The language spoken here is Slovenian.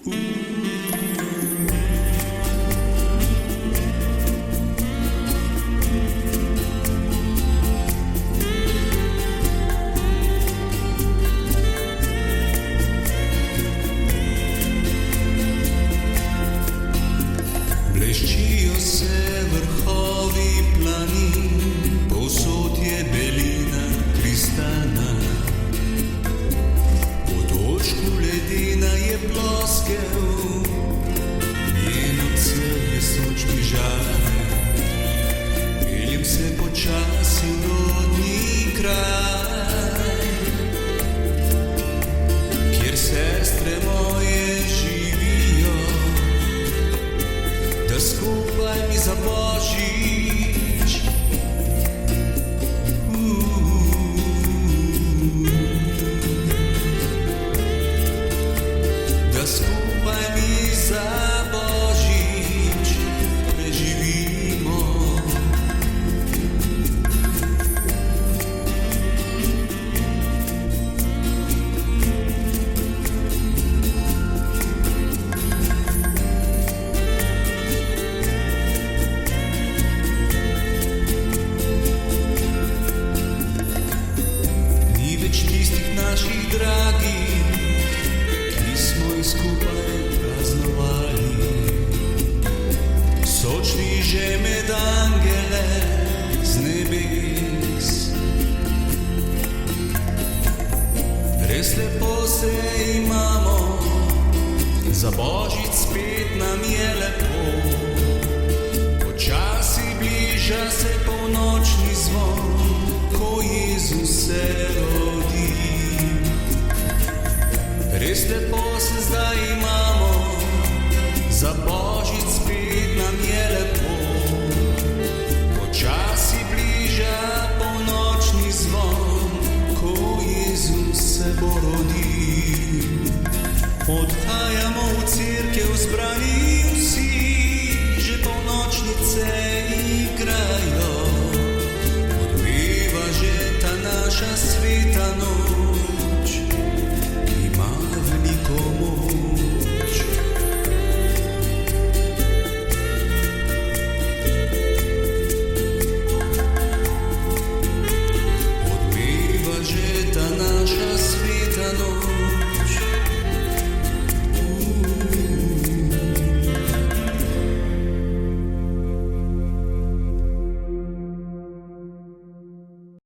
Bleščijo se vrhovi planin, povsod je belina kristana. Pod očku ledena je ploskev, njen odsev je sočni žar. Peljem se počasi v rodni kraj, kjer sestre moje živijo, da skupaj mi za Božič da skupaj mi za Božič preživimo. Naših dragih, ki smo jih skupaj praznovali, sočni že med angele z nebes. Res lepo se imamo, za Božič spet nam je lepo. Počasi bliža se polnočni zvon, ko Jezus se rodi. Res lepo se zdaj imamo, za Božič spet nam je lepo. Počasi bliža polnočni zvon, ko Jezus se bo rodil. Odhajamo v cerkev zbrani vsi, že polnočnice igrajo. Odmeva že ta naša sveta noč, ima veliko moč. Odmeva že ta naša sveta noč.